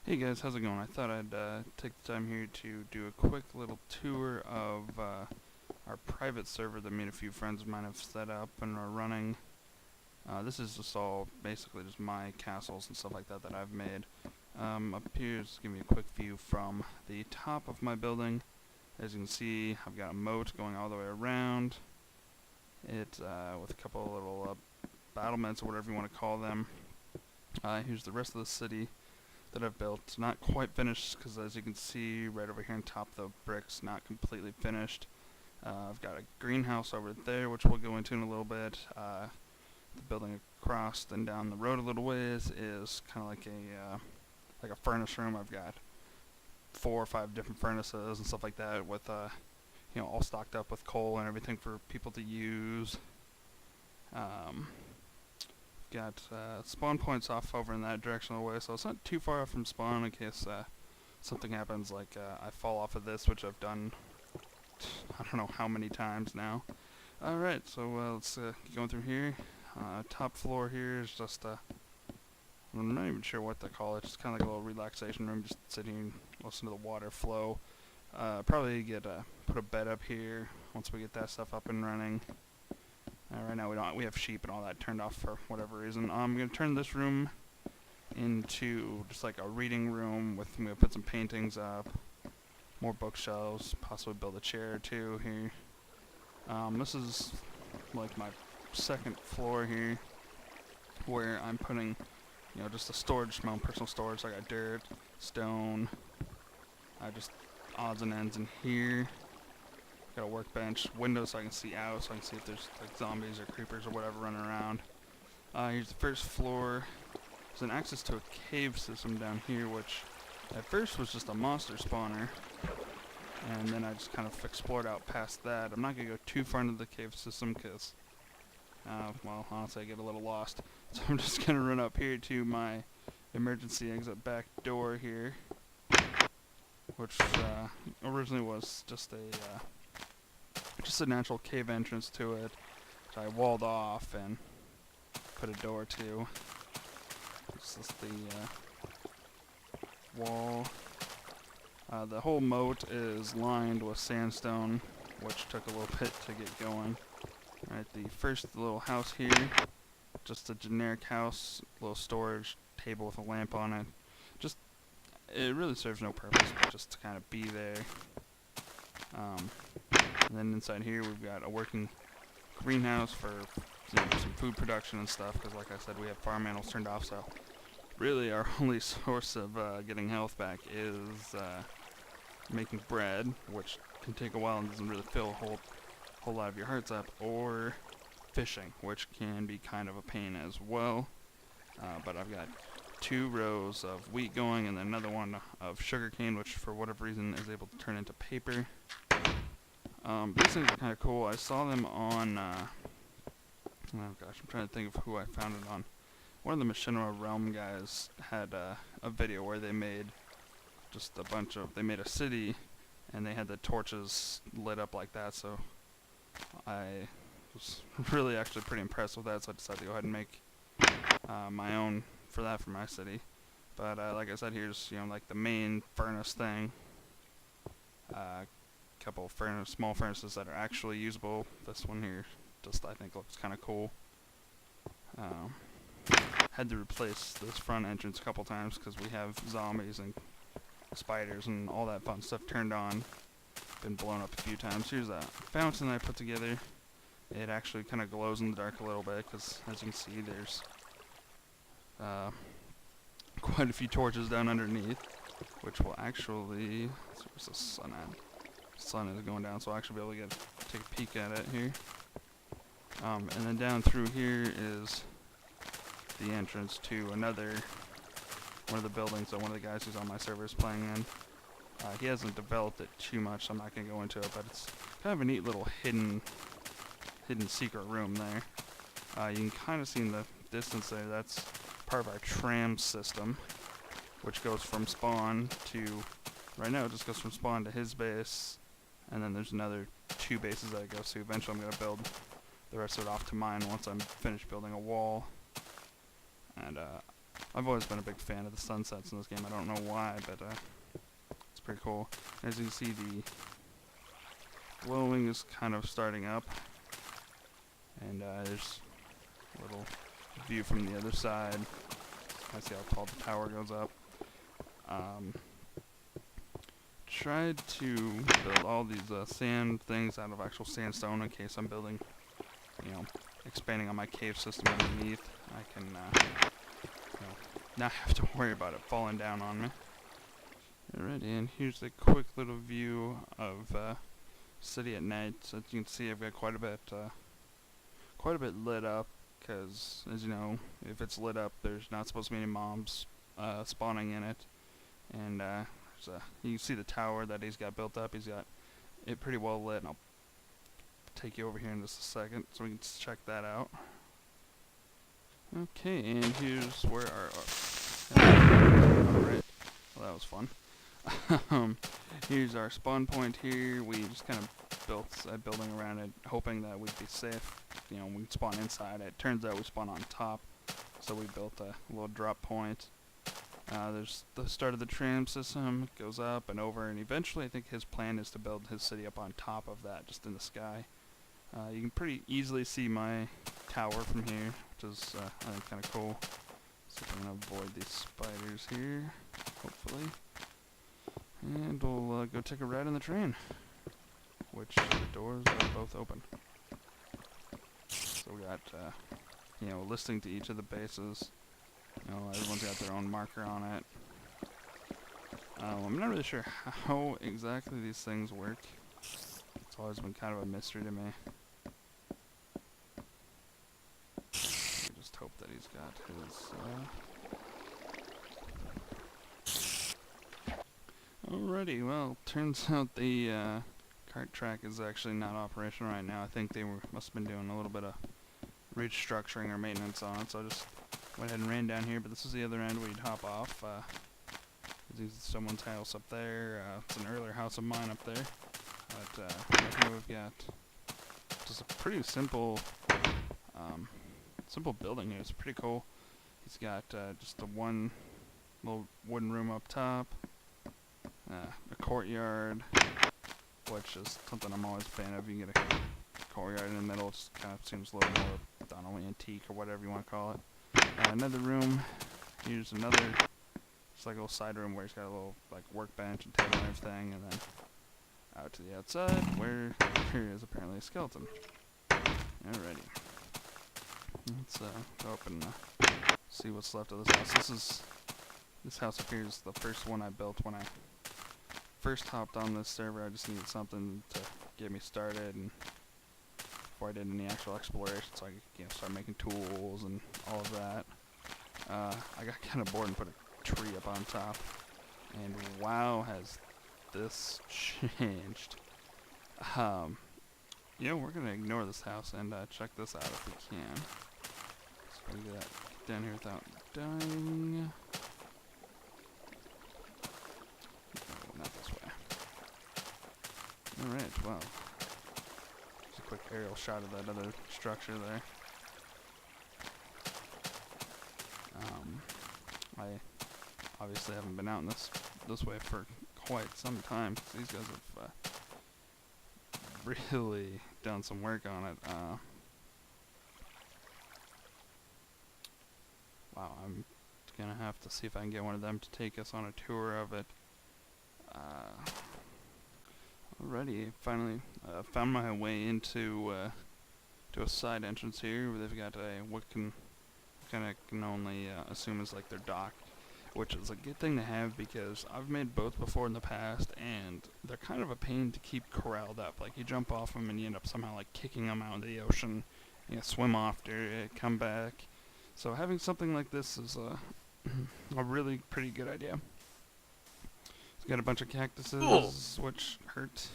Hey guys, how's it going? I thought I'd take the time here to do a quick little tour of our private server that me and a few friends of mine have set up and are running. This is just all basically just my castles and stuff like that that I've made. Up here, just give me a quick view from the top of my building. As you can see, I've got a moat going all the way around it with a couple of little battlements or whatever you want to call them. Here's the rest of the city that I've built. It's not quite finished because, as you can see right over here on top, the brick's not completely finished. I've got a greenhouse over there, which we'll go into in a little bit. The building across and down the road a little ways is kind of like a furnace room. I've got 4 or 5 different furnaces and stuff like that, with all stocked up with coal and everything for people to use. Um, Got spawn points off over in that direction of the way, so it's not too far off from spawn in case something happens, like I fall off of this, which I've done I don't know how many times now. Alright, so let's get going through here. Top floor here is just I'm not even sure what to call it, just kind of like a little relaxation room, just sitting and listen to the water flow. Probably put a bed up here once we get that stuff up and running. Right now we have sheep and all that turned off for whatever reason. I'm gonna turn this room into just like a reading room with, I'm gonna put some paintings up, more bookshelves, possibly build a chair or two here. This is like my second floor here, where I'm putting, just a storage, my own personal storage. I got dirt, stone, just odds and ends in here. Got a workbench, windows so I can see out, so I can see if there's like zombies or creepers or whatever running around. Here's the first floor. There's an access to a cave system down here, which at first was just a monster spawner, and then I just kind of explored out past that. I'm not going to go too far into the cave system because, well, honestly I get a little lost. So I'm just going to run up here to my emergency exit back door here, which originally was just a natural cave entrance to it, which I walled off and put a door to. This is the wall. The whole moat is lined with sandstone, which took a little bit to get going. Alright, the first little house here, just a generic house, little storage table with a lamp on it. It really serves no purpose, but just to kind of be there. And then inside here we've got a working greenhouse for some food production and stuff, because like I said, we have farm animals turned off, so really our only source of getting health back is making bread, which can take a while and doesn't really fill a whole lot of your hearts up, or fishing, which can be kind of a pain as well. But I've got 2 rows of wheat going, and then another one of sugarcane, which for whatever reason is able to turn into paper. These things are kind of cool. I saw them on, oh gosh, I'm trying to think of who I found it on. One of the Machinima Realm guys had a video where they made just they made a city, and they had the torches lit up like that, so I was really actually pretty impressed with that, so I decided to go ahead and make my own for my city. But like I said, here's like the main furnace thing. Couple small furnaces that are actually usable. This one here just I think looks kind of cool. Had to replace this front entrance a couple times because we have zombies and spiders and all that fun stuff turned on. Been blown up a few times. Here's that fountain I put together. It actually kind of glows in the dark a little bit because, as you can see, there's quite a few torches down underneath, which will actually, where's the sun at? Sun is going down, so I'll actually be able to take a peek at it here. And then down through here is the entrance to one of the buildings that one of the guys who's on my server is playing in. He hasn't developed it too much, so I'm not going to go into it, but it's kind of a neat little hidden secret room there. You can kind of see in the distance there, that's part of our tram system, which goes from spawn to, right now it just goes from spawn to his base, and then there's another 2 bases that it goes to. Eventually I'm going to build the rest of it off to mine once I'm finished building a wall. And I've always been a big fan of the sunsets in this game. I don't know why, but it's pretty cool. As you can see, the glowing is kind of starting up, and there's a little view from the other side. I see how tall the tower goes up. Tried to build all these sand things out of actual sandstone in case I'm building, expanding on my cave system underneath. I can not have to worry about it falling down on me. Alright, and here's a quick little view of city at night. So as you can see, I've got quite a bit lit up, because as you know, if it's lit up, there's not supposed to be any mobs spawning in it. And you can see the tower that he's got built up. He's got it pretty well lit, and I'll take you over here in just a second so we can check that out. Okay, and here's where alright, well, that was fun. Here's our spawn point here. We just kind of built a building around it, hoping that we'd be safe. We'd spawn inside. It turns out we spawn on top, so we built a little drop point. There's the start of the tram system. It goes up and over, and eventually I think his plan is to build his city up on top of that, just in the sky. You can pretty easily see my tower from here, which is I think kind of cool. So I'm going to avoid these spiders here, hopefully. And we'll go take a ride on the train, which the doors are both open. So we got, listing to each of the bases. Everyone's got their own marker on it. I'm not really sure how exactly these things work. It's always been kind of a mystery to me. I just hope that he's got his... Alrighty, well, turns out the cart track is actually not operational right now. I think they must have been doing a little bit of restructuring or maintenance on it, so I just went ahead and ran down here, but this is the other end where you'd hop off. There's someone's house up there. It's an earlier house of mine up there. But right here we've got just a pretty simple building here. It's pretty cool. He's got just the one little wooden room up top, a courtyard, which is something I'm always a fan of. You can get a courtyard in the middle. It just kind of seems a little more, I don't know, antique or whatever you want to call it. Another room. Here's another, just like a little side room where he's got a little like workbench and table and everything, and then out to the outside where here is apparently a skeleton. Alrighty. Let's go up and see what's left of this house. This house up here is the first one I built when I first hopped on this server. I just needed something to get me started, and before I did any actual exploration, so I could start making tools and all of that. I got kind of bored and put a tree up on top, and wow, has this changed. We're gonna ignore this house and check this out if we can. So we can get that down here without dying. No, not this way. Alright, well. Just a quick aerial shot of that other structure there. I obviously haven't been out in this way for quite some time. These guys have really done some work on it. Wow, I'm gonna have to see if I can get one of them to take us on a tour of it. Already, finally found my way into to a side entrance here. Where they've got what can only assume is like their dock, which is a good thing to have because I've made boats before in the past, and they're kind of a pain to keep corralled up. Like, you jump off them and you end up somehow like kicking them out into the ocean. You swim off to come back. So having something like this is a really pretty good idea. It's got a bunch of cactuses, which hurt.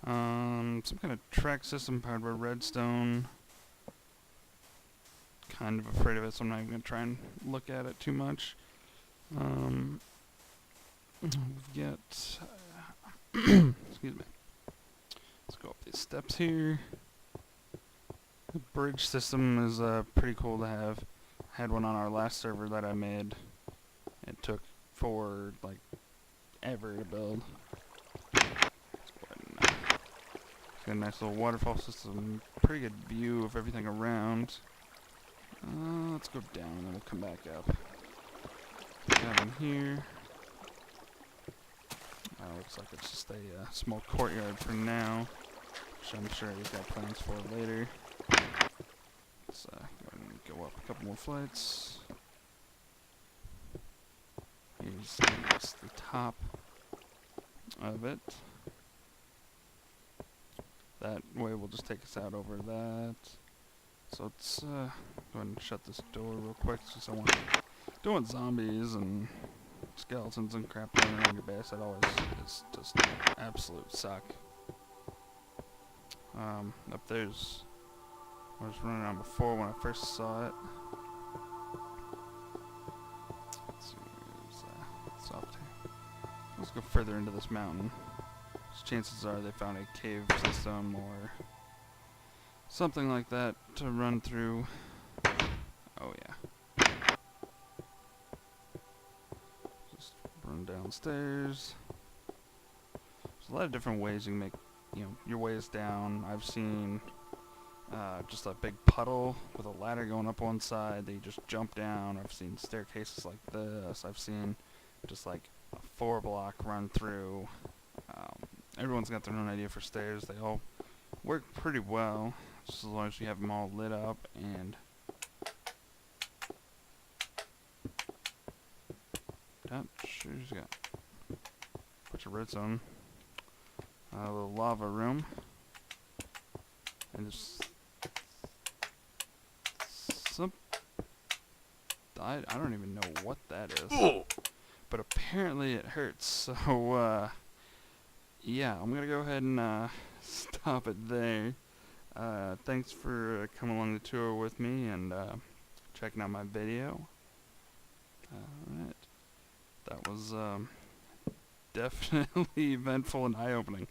Some kind of track system powered by redstone. Kind of afraid of it, so I'm not even going to try and look at it too much. We've got... excuse me. Let's go up these steps here. The bridge system is pretty cool to have. had one on our last server that I made. It took for like ever to build. Let's go ahead and get a nice little waterfall system. Pretty good view of everything around. Let's go down and then we'll come back up. Down here. Looks like it's just a small courtyard for now, which I'm sure he's got plans for later. Let's go ahead and go up a couple more flights. Here's the top of it. That way will just take us out over that. So let's go ahead and shut this door real quick, since I don't want zombies and skeletons and crap running around your base. That always is just absolute suck. Up there's I was running around before when I first saw it. Let's see, where's soft here. Let's go further into this mountain. Chances are they found a cave system or something like that to run through. Oh yeah. Just run downstairs. There's a lot of different ways you can make, your ways down. I've seen just a big puddle with a ladder going up one side that you just jump down. I've seen staircases like this. I've seen just like a 4-block run through. Everyone's got their own idea for stairs. They all work pretty well, just as long as you have them all lit up. And that sure's got a bunch of redstone. A little lava room. And there's some... I don't even know what that is. But apparently it hurts, so, yeah, I'm going to go ahead and stop it there. Thanks for coming along the tour with me and checking out my video. Alright. That was definitely eventful and eye-opening.